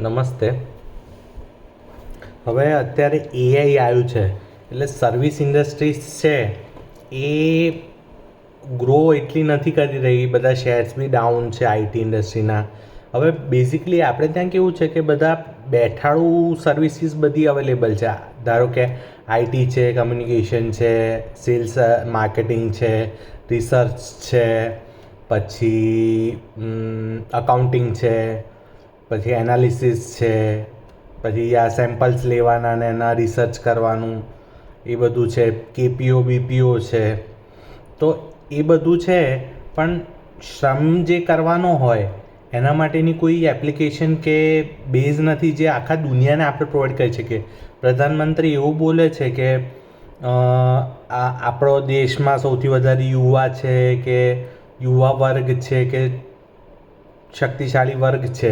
નમસ્તે. હવે અત્યારે એઆઈ આવ્યું છે એટલે સર્વિસ ઇન્ડસ્ટ્રીઝ છે એ ગ્રો એટલી નથી કરી રહી. બધા શેર્સ બી ડાઉન છે આઈટી ઇન્ડસ્ટ્રીના. હવે બેઝિકલી આપણે ત્યાં કેવું છે કે બધા બેઠાડું સર્વિસીસ બધી અવેલેબલ છે. ધારો કે આઈટી છે, કમ્યુનિકેશન છે, સેલ્સ માર્કેટિંગ છે, રિસર્ચ છે, પછી અકાઉન્ટિંગ છે, પછી એનાલિસિસ છે, પછી આ સેમ્પલ્સ લેવાના ને એના રિસર્ચ કરવાનું એ બધું છે, કેપીઓ બીપીઓ છે. તો એ બધું છે, પણ શ્રમ જે કરવાનો હોય એના માટેની કોઈ એપ્લિકેશન કે બેઝ નથી જે આખા દુનિયાને આપણે પ્રોવાઈડ કરી શકીએ. પ્રધાનમંત્રી એવું બોલે છે કે આપણો દેશમાં સૌથી વધારે યુવા છે, કે યુવા વર્ગ છે, કે શક્તિશાળી વર્ગ છે,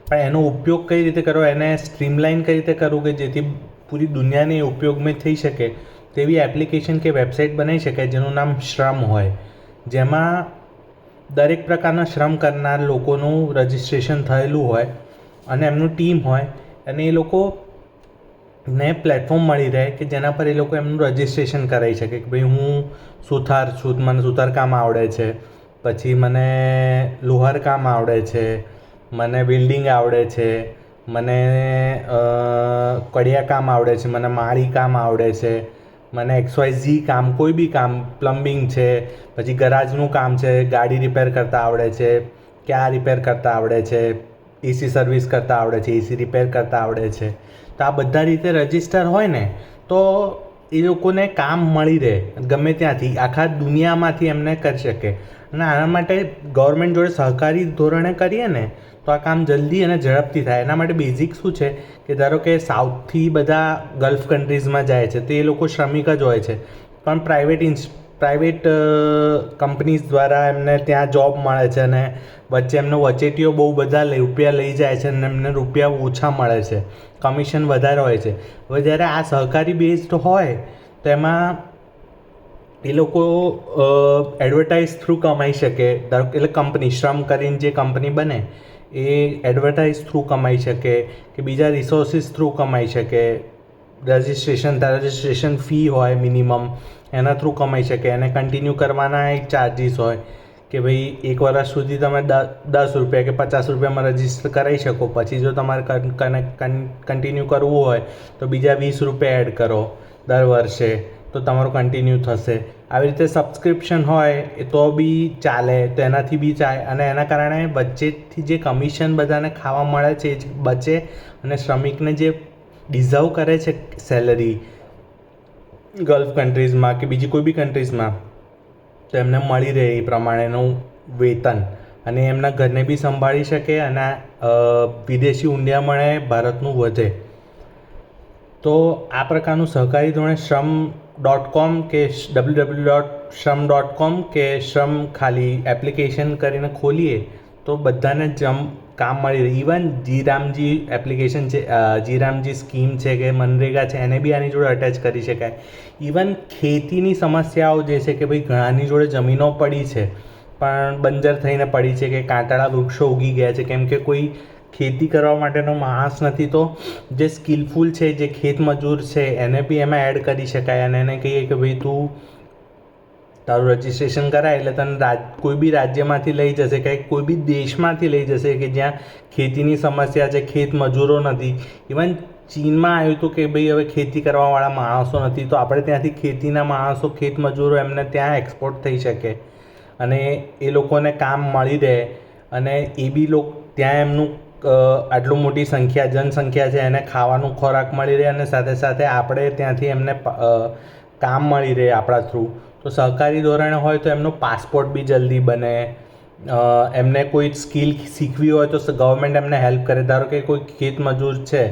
પણ એનો ઉપયોગ કઈ રીતે કરવો, એને સ્ટ્રીમલાઇન કઈ રીતે કરવું કે જેથી પૂરી દુનિયાને ઉપયોગમાં થઈ શકે તેવી એપ્લિકેશન કે વેબસાઇટ બનાવી શકાય જેનું નામ શ્રમ હોય, જેમાં દરેક પ્રકારના શ્રમ કરનાર લોકોનું રજિસ્ટ્રેશન થયેલું હોય અને એમનું ટીમ હોય અને એ લોકોને પ્લેટફોર્મ મળી રહે કે જેના પર એ લોકો એમનું રજિસ્ટ્રેશન કરાવી શકે કે ભાઈ હું સુથાર છું, મને સુથારકામ આવડે છે, પછી મને લોહારકામ આવડે છે, મને વેલ્ડિંગ આવડે છે, મને કડિયા કામ આવડે છે, મને માળી કામ આવડે છે, મને XYZ કામ, કોઈ બી કામ, પ્લમ્બિંગ છે, પછી ગરાજનું કામ છે, ગાડી રિપેર કરતાં આવડે છે, કાર રિપેર કરતાં આવડે છે, એસી સર્વિસ કરતાં આવડે છે, એસી રિપેર કરતાં આવડે છે. તો આ બધા રીતે રજિસ્ટર હોય ને તો એ લોકોને કામ મળી રહે ગમે ત્યાંથી, આખા દુનિયામાંથી એમને કરી શકે. અને આના માટે ગવર્મેન્ટ જોડે સહકારી ધોરણે કરીએ ને તો આ કામ જલ્દી અને ઝડપથી થાય. એના માટે બેઝિક શું છે કે ધારો કે સાઉથથી બધા ગલ્ફ કન્ટ્રીઝમાં જાય છે તો એ લોકો શ્રમિક જ હોય છે, પણ પ્રાઇવેટ કંપનીઝ દ્વારા એમને ત્યાં જોબ મળે છે અને વચ્ચે એમનો વચેટીઓ બહુ બધા રૂપિયા લઈ જાય છે અને એમને રૂપિયા ઓછા મળે છે, કમિશન વધારે હોય છે. હવે જ્યારે આ સહકારી બેઝડ હોય તો એમાં એ લોકો એડવર્ટાઇઝ થ્રુ કમાઈ શકે. એટલે કંપની શ્રમ કરીને જે કંપની બને એ એડવર્ટાઇઝ થ્રુ કમાઈ શકે કે બીજા રિસોર્સિસ થ્રુ કમાઈ શકે. રજિસ્ટ્રેશન ફી હોય મિનિમમ, એના થ્રુ કમાઈ શકે. એને કન્ટિન્યુ કરવાના એક ચાર્જિસ હોય કે ભાઈ એક વર્ષ સુધી તમે 10 રૂપિયા કે 50 રૂપિયામાં રજિસ્ટર કરાવી શકો. પછી જો તમારે કન્ટિન્યુ કરવું હોય તો બીજા 20 રૂપિયા એડ કરો દર વર્ષે તો તમારું કન્ટિન્યુ થશે. આવી રીતે સબસ્ક્રિપ્શન હોય એ તો બી ચાલે, તો એનાથી બી ચાલે અને એના કારણે વચ્ચેથી જે કમિશન બધાને ખાવા મળે છે એ જ બચે અને શ્રમિકને જે ડિઝર્વ કરે છે સેલરી ગલ્ફ કન્ટ્રીઝમાં કે બીજી કોઈ બી કન્ટ્રીઝમાં તો એમને મળી રહે એ પ્રમાણેનું વેતન અને એમના ઘરને બી સંભાળી શકે અને વિદેશી ઊંડિયામણે ભારતનું વધે. તો આ પ્રકારનું સહકારી ધોરણે શ્રમ.com કે www.shram.com કે શ્રમ ખાલી એપ્લિકેશન કરીને ખોલીએ તો બધાને કામ મળી રહે. ઇવન જી-રામજી એપ્લિકેશન છે, જી-રામજી સ્કીમ છે કે મનરેગા છે એને બી આની જોડે અટેચ કરી શકાય. ઇવન ખેતીની સમસ્યાઓ જે છે કે ભાઈ ઘણાની જોડે જમીનો પડી છે પણ બંજર થઈને પડી છે કે કાંટાળા વૃક્ષો ઉગી ગયા છે કેમ કે કોઈ ખેતી કરવા માટેનો માણસ નથી, તો જે સ્કિલફુલ છે, જે ખેત મજૂર છે એને બી એમાં એડ કરી શકાય અને એને કહીએ કે ભાઈ તું તારું રજિસ્ટ્રેશન કરાય એટલે તને કોઈ બી રાજ્યમાંથી લઈ જશે કે કોઈ બી દેશમાંથી લઈ જશે કે જ્યાં ખેતીની સમસ્યા છે, ખેત મજૂરો નથી. ઇવન ચીનમાં આવ્યું હતું કે ભાઈ હવે ખેતી કરવાવાળા માણસો નથી તો આપણે ત્યાંથી ખેતીના માણસો, ખેત મજૂરો એમને ત્યાં એક્સપોર્ટ થઈ શકે અને એ લોકોને કામ મળી રહે અને એ બી ત્યાં એમનું આટલું મોટી જનસંખ્યા છે એને ખાવાનું ખોરાક મળી રહે અને સાથે સાથે આપણે ત્યાંથી એમને કામ મળી રહે આપણા થ્રુ. તો સહકારી ધોરણે હોય તો એમનો પાસપોર્ટ બી જલ્દી બને. એમને કોઈ સ્કિલ શીખવી હોય તો ગવર્મેન્ટ એમને હેલ્પ કરે. ધારો કે કોઈ ખેત મજૂર છે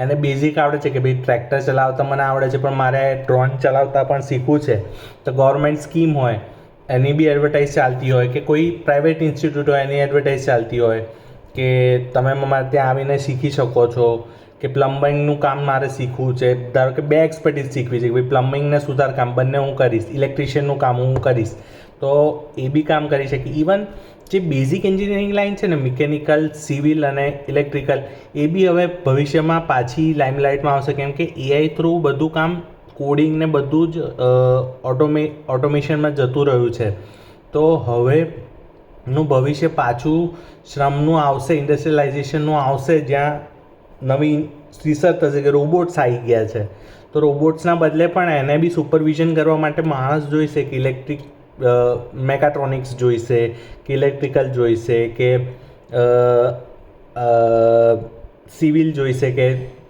એને બેઝિક આવડે છે કે ભાઈ ટ્રેક્ટર ચલાવતા મને આવડે છે પણ મારે ડ્રોન ચલાવતા પણ શીખવું છે તો ગવર્મેન્ટ સ્કીમ હોય એની બી એડવર્ટાઇઝ ચાલતી હોય કે કોઈ પ્રાઇવેટ ઇન્સ્ટિટ્યૂટ હોય એની એડવર્ટાઇઝ ચાલતી હોય કે તમે મારે ત્યાં આવીને શીખી શકો છો. કે પ્લમ્બિંગનું કામ મારે શીખવું છે, ધારો કે 2 એક્સપર્ટીઝ શીખવી છે કે ભાઈ પ્લમ્બિંગ ને સુથારકામ બંને હું કરીશ, ઇલેક્ટ્રિશિયનનું કામ હું કરીશ તો એ બી કામ કરી શકે. ઇવન જે બેઝિક એન્જિનિયરિંગ લાઇન છે ને, મિકેનિકલ, સિવિલ અને ઇલેક્ટ્રિકલ, એ બી હવે ભવિષ્યમાં પાછી લાઇમલાઇટમાં આવશે, કેમ કે એઆઈ થ્રુ બધું કામ કોડિંગ ને બધું જ ઓટોમેશનમાં જતું રહ્યું છે. તો હવેનું ભવિષ્ય પાછું શ્રમનું આવશે, ઇન્ડસ્ટ્રિયલાઇઝેશનનું આવશે, જ્યાં નવી રિસર્ચ થશે કે રોબોટ્સ આવી ગયા છે. તો રોબોટ્સના બદલે પણ એને બી સુપરવિઝન કરવા માટે માણસ જોઈશે, કે ઇલેક્ટ્રિક મેકાટ્રોનિક્સ જોઈશે, કે ઇલેક્ટ્રિકલ જોઈશે, કે સિવિલ જોઈશે, કે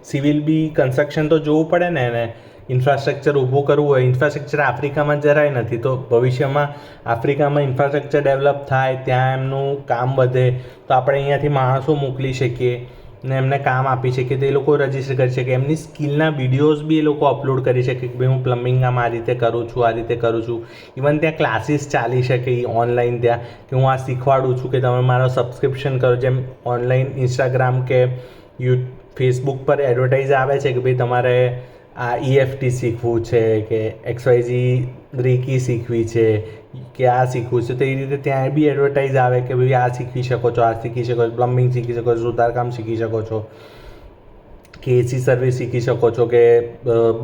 સિવિલ બી કન્સ્ટ્રક્શન તો જોવું પડે ને એને, ઇન્ફ્રાસ્ટ્રક્ચર ઊભું કરવું હોય. ઇન્ફ્રાસ્ટ્રક્ચર આફ્રિકામાં જરાય નથી, તો ભવિષ્યમાં આફ્રિકામાં ઇન્ફ્રાસ્ટ્રક્ચર ડેવલપ થાય, ત્યાં એમનું કામ વધે, તો આપણે અહીંયાથી માણસો મોકલી શકીએ ને એમને કામ આપી શકીએ, તો એ લોકો રજીસ્ટર કરી શકે, એમની સ્કિલના વિડીયોઝ બી એ લોકો અપલોડ કરી શકે કે ભાઈ હું પ્લમ્બિંગ કામ આ રીતે કરું છું, આ રીતે કરું છું. ઇવન ત્યાં ક્લાસીસ ચાલી શકે ઓનલાઈન, ત્યાં કે હું આ શીખવાડું છું, કે તમે મારો સબસ્ક્રિપ્શન કરો. જેમ ઓનલાઈન ઇન્સ્ટાગ્રામ કે ફેસબુક પર એડવર્ટાઇઝ આવે છે કે ભાઈ તમારે આ EFT શીખવું છે, કે XYZ રેકી શીખવી છે, કે આ શીખવું છે, તો એ રીતે ત્યાં બી એડવર્ટાઇઝ આવે કે ભાઈ આ શીખી શકો છો, આ શીખી શકો છો, પ્લમ્બિંગ શીખી શકો છો, સુતારકામ શીખી શકો છો, કે AC સર્વિસ શીખી શકો છો, કે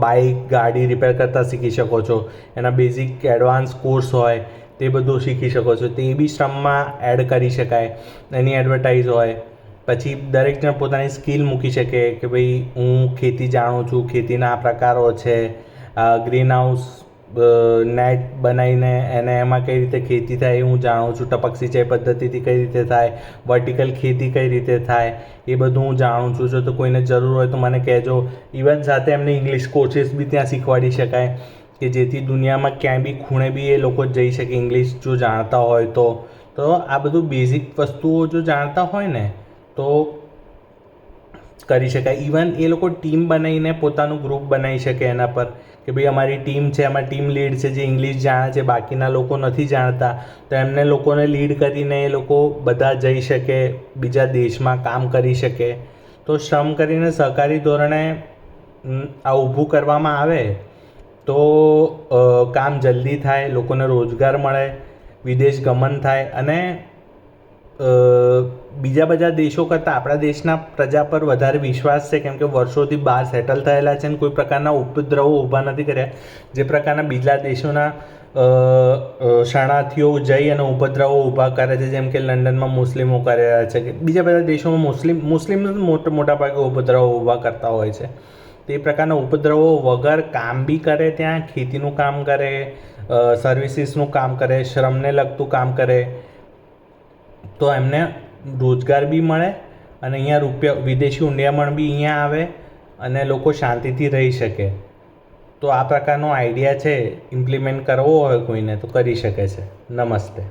બાઇક ગાડી રિપેર કરતાં શીખી શકો છો. એના બેઝિક એડવાન્સ કોર્સ હોય તે બધું શીખી શકો છો, તે બી શ્રમમાં એડ કરી શકાય, એની એડવર્ટાઇઝ હોય. પછી દરેક જણ પોતાની સ્કિલ મૂકી શકે કે ભાઈ હું ખેતી જાણું છું, ખેતીના આ પ્રકારો છે, ગ્રીન હાઉસ નેટ બનાવીને એને એમાં કઈ રીતે ખેતી થાય એ હું જાણું છું, ટપક સિંચાઈ પદ્ધતિથી કઈ રીતે થાય, વર્ટિકલ ખેતી કઈ રીતે થાય એ બધું હું જાણું છું. જો તો કોઈને જરૂર હોય તો મને કહેજો. ઇવન સાથે એમને ઇંગ્લિશ કોર્સીસ બી ત્યાં શીખવાડી શકાય, કે જેથી દુનિયામાં ક્યાંય બી ખૂણે બી એ લોકો જઈ શકે ઇંગ્લિશ જો જાણતા હોય તો. તો આ બધું બેઝિક વસ્તુઓ જો જાણતા હોય ને તો કરી શકાય. ઇવન એ લોકો ટીમ બનાવીને પોતાનું ગ્રુપ બનાવી શકે એના પર, કે ભાઈ અમારી ટીમ છે, એમાં ટીમ લીડ છે જે ઇંગ્લિશ જાણે છે, બાકીના લોકો નથી જાણતા, તો એમને લોકોને લીડ કરીને એ લોકો બધા જઈ શકે, બીજા દેશમાં કામ કરી શકે. તો શ્રમ કરીને સહકારી ધોરણે આ ઊભું કરવામાં આવે તો કામ જલ્દી થાય, લોકોને રોજગાર મળે, વિદેશ ગમન થાય, અને બીજા બધા દેશો કરતાં આપણા દેશના પ્રજા પર વધારે વિશ્વાસ છે, કેમ કે વર્ષોથી બહાર સેટલ થયેલા છે અને કોઈ પ્રકારના ઉપદ્રવો ઊભા નથી કર્યા, જે પ્રકારના બીજા દેશોના શરણાર્થીઓ જઈ અને ઉપદ્રવો ઊભા કરે છે. જેમ કે લંડનમાં મુસ્લિમો કરી રહ્યા છે, કે બીજા બધા દેશોમાં મુસ્લિમ મોટા ભાગે ઉપદ્રવો ઊભા કરતા હોય છે. તે પ્રકારના ઉપદ્રવો વગર કામ બી કરે, ત્યાં ખેતીનું કામ કરે, સર્વિસીસનું કામ કરે, શ્રમને લગતું કામ કરે, તો એમને રોજગાર બી મળે અને અહીંયા વિદેશી ઊંડિયામણ બી અહીંયા આવે અને લોકો શાંતિથી રહી શકે. તો આ પ્રકારનો આઈડિયા છે, ઇમ્પ્લિમેન્ટ કરવો હોય કોઈને તો કરી શકે છે. નમસ્તે.